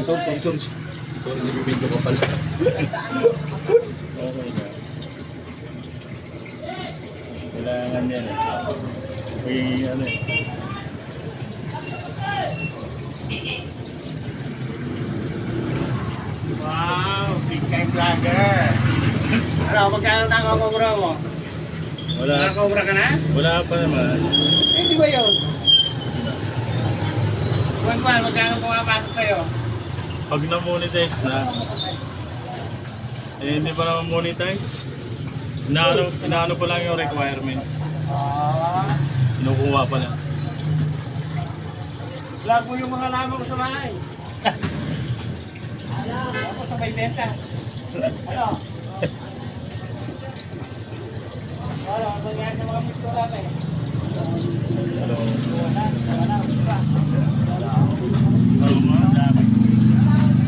Sorry. Sorry, nabibidyo ka pala. Okay na. Kailangan yan eh. May ano eh. Wow, big time vlogger. Ano, magkano nakakobra mo? Wala. Nakakobra ka na? Wala pa naman. Eh, di ba yun? Buwan-buwan, magkano pumapasok sa'yo? Pag na-monetize na, eh hindi pa naman monetize. Inaano pa lang yung requirements. Ah, Kinukuha pa lang. vlog mo yung mga lamang ko sa bahay. Ako sa may benta. Ano? Ano, ang nangyari ng mga picture natin? Hello. Wala. Oo nga.